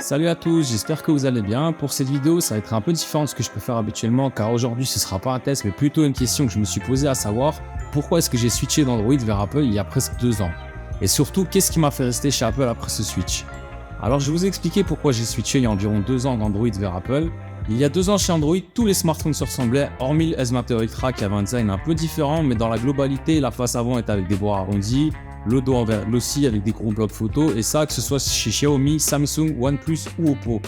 Salut à tous, j'espère que vous allez bien. Pour cette vidéo, ça va être un peu différent de ce que je peux faire habituellement car aujourd'hui ce sera pas un test mais plutôt une question que je me suis posée, à savoir pourquoi est-ce que j'ai switché d'Android vers Apple il y a presque 2 ans. Et surtout, qu'est-ce qui m'a fait rester chez Apple après ce switch. Alors je vais vous expliquer pourquoi j'ai switché il y a environ 2 ans d'Android vers Apple. Il y a 2 ans chez Android, tous les smartphones se ressemblaient, hormis le S21 Ultra qui avait un design un peu différent, mais dans la globalité, la face avant était avec des bords arrondis, le dos envers aussi avec des gros blocs photos, et ça que ce soit chez Xiaomi, Samsung, OnePlus ou Oppo.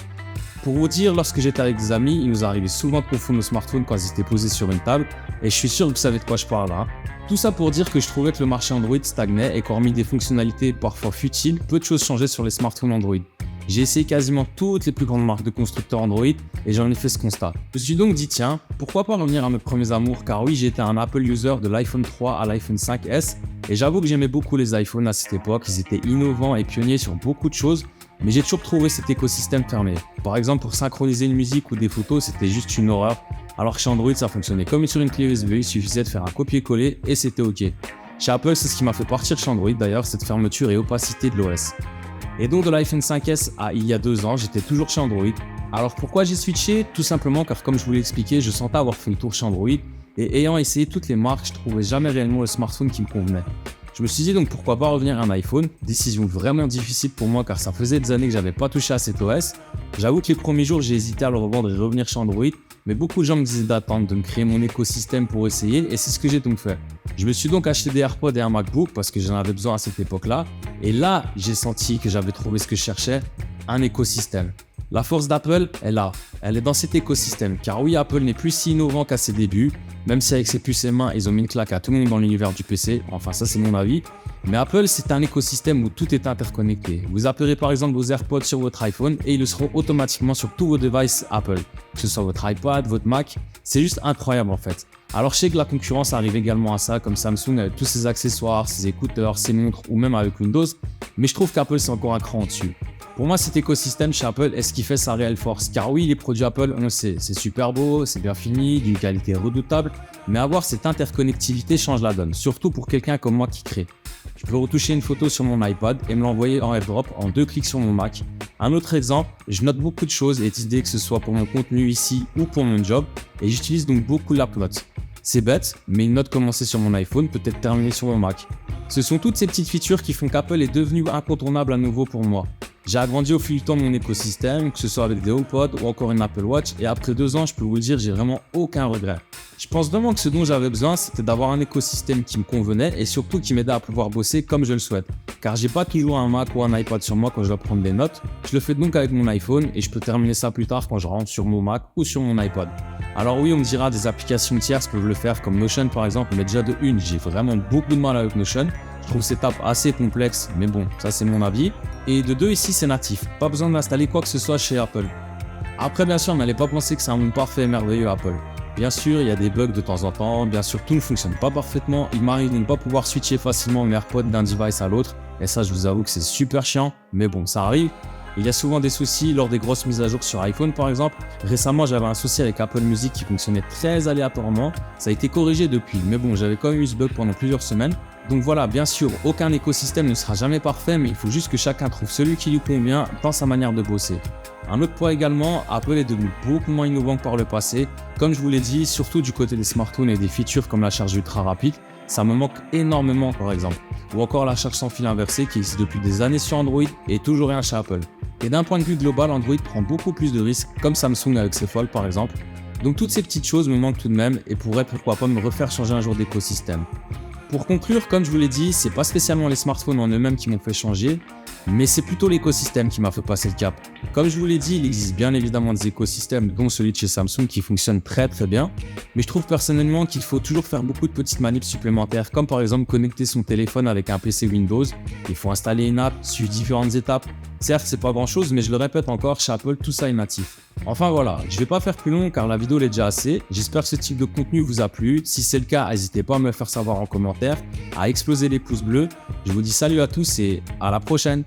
Pour vous dire, lorsque j'étais avec des amis, il nous arrivait souvent de confondre nos smartphones quand ils étaient posés sur une table, et je suis sûr que vous savez de quoi je parle là. Tout ça pour dire que je trouvais que le marché Android stagnait et qu'hormis des fonctionnalités parfois futiles, peu de choses changeaient sur les smartphones Android. J'ai essayé quasiment toutes les plus grandes marques de constructeurs Android et j'en ai fait ce constat. Je me suis donc dit tiens, pourquoi pas revenir à mes premiers amours, car oui, j'étais un Apple user de l'iPhone 3 à l'iPhone 5S et j'avoue que j'aimais beaucoup les iPhones à cette époque, ils étaient innovants et pionniers sur beaucoup de choses, mais j'ai toujours trouvé cet écosystème fermé. Par exemple, pour synchroniser une musique ou des photos, c'était juste une horreur, alors que chez Android ça fonctionnait comme sur une clé USB, il suffisait de faire un copier-coller et c'était ok. Chez Apple, c'est ce qui m'a fait partir chez Android d'ailleurs, cette fermeture et opacité de l'OS. Et donc de l'iPhone 5S à il y a 2 ans, j'étais toujours chez Android. Alors pourquoi j'ai switché? Tout simplement car comme je vous l'ai expliqué, je sentais avoir fait le tour chez Android et ayant essayé toutes les marques, je trouvais jamais réellement le smartphone qui me convenait. Je me suis dit donc pourquoi pas revenir à un iPhone, décision vraiment difficile pour moi car ça faisait des années que j'avais pas touché à cet OS. J'avoue que les premiers jours j'ai hésité à le revendre et revenir chez Android, mais beaucoup de gens me disaient d'attendre, de me créer mon écosystème pour essayer et c'est ce que j'ai donc fait. Je me suis donc acheté des AirPods et un MacBook parce que j'en avais besoin à cette époque-là et là j'ai senti que j'avais trouvé ce que je cherchais, un écosystème. La force d'Apple est là, elle est dans cet écosystème car oui, Apple n'est plus si innovant qu'à ses débuts, même si avec ses puces et mains ils ont mis une claque à tout le monde dans l'univers du PC, enfin ça c'est mon avis, mais Apple c'est un écosystème où tout est interconnecté. Vous appellerez par exemple vos AirPods sur votre iPhone et ils le seront automatiquement sur tous vos devices Apple, que ce soit votre iPad, votre Mac, c'est juste incroyable en fait. Alors je sais que la concurrence arrive également à ça, comme Samsung avec tous ses accessoires, ses écouteurs, ses montres ou même avec Windows, mais je trouve qu'Apple c'est encore un cran au-dessus. Pour moi, cet écosystème chez Apple est ce qui fait sa réelle force. Car oui, les produits Apple, on le sait, c'est super beau, c'est bien fini, d'une qualité redoutable, mais avoir cette interconnectivité change la donne, surtout pour quelqu'un comme moi qui crée. Je peux retoucher une photo sur mon iPad et me l'envoyer en AirDrop en 2 clics sur mon Mac. Un autre exemple, je note beaucoup de choses et d'idées que ce soit pour mon contenu ici ou pour mon job, et j'utilise donc beaucoup l'App Notes. C'est bête, mais une note commencée sur mon iPhone peut être terminée sur mon Mac. Ce sont toutes ces petites features qui font qu'Apple est devenu incontournable à nouveau pour moi. J'ai agrandi au fil du temps mon écosystème, que ce soit avec des HomePod ou encore une Apple Watch, et après 2 ans, je peux vous le dire, j'ai vraiment aucun regret. Je pense vraiment que ce dont j'avais besoin, c'était d'avoir un écosystème qui me convenait et surtout qui m'aidait à pouvoir bosser comme je le souhaite. Car j'ai pas toujours un Mac ou un iPad sur moi quand je dois prendre des notes, je le fais donc avec mon iPhone et je peux terminer ça plus tard quand je rentre sur mon Mac ou sur mon iPad. Alors oui, on me dira des applications tierces peuvent le faire comme Notion par exemple, mais déjà de une, j'ai vraiment beaucoup de mal avec Notion. Je trouve cette app assez complexe, mais bon, ça c'est mon avis. Et de 2, ici c'est natif, pas besoin d'installer quoi que ce soit chez Apple. Après bien sûr, n'allez pas penser que c'est un monde parfait et merveilleux Apple. Bien sûr, il y a des bugs de temps en temps, bien sûr tout ne fonctionne pas parfaitement, il m'arrive de ne pas pouvoir switcher facilement mes AirPods d'un device à l'autre, et ça je vous avoue que c'est super chiant, mais bon, ça arrive. Il y a souvent des soucis lors des grosses mises à jour sur iPhone par exemple. Récemment j'avais un souci avec Apple Music qui fonctionnait très aléatoirement, ça a été corrigé depuis, mais bon j'avais quand même eu ce bug pendant plusieurs semaines. Donc voilà, bien sûr, aucun écosystème ne sera jamais parfait, mais il faut juste que chacun trouve celui qui lui convient dans sa manière de bosser. Un autre point également, Apple est devenu beaucoup moins innovant que par le passé. Comme je vous l'ai dit, surtout du côté des smartphones et des features comme la charge ultra rapide, ça me manque énormément par exemple. Ou encore la charge sans fil inversée qui existe depuis des années sur Android et toujours rien chez Apple. Et d'un point de vue global, Android prend beaucoup plus de risques, comme Samsung avec ses Fold par exemple. Donc toutes ces petites choses me manquent tout de même et pourraient pourquoi pas me refaire changer un jour d'écosystème. Pour conclure, comme je vous l'ai dit, c'est pas spécialement les smartphones en eux-mêmes qui m'ont fait changer, mais c'est plutôt l'écosystème qui m'a fait passer le cap. Comme je vous l'ai dit, il existe bien évidemment des écosystèmes, dont celui de chez Samsung qui fonctionne très bien, mais je trouve personnellement qu'il faut toujours faire beaucoup de petites manips supplémentaires, comme par exemple connecter son téléphone avec un PC Windows. Il faut installer une app, suivre différentes étapes. Certes, c'est pas grand chose, mais je le répète encore, chez Apple, tout ça est natif. Enfin voilà, je vais pas faire plus long car la vidéo l'est déjà assez. J'espère que ce type de contenu vous a plu. Si c'est le cas, n'hésitez pas à me le faire savoir en commentaire, à exploser les pouces bleus. Je vous dis salut à tous et à la prochaine.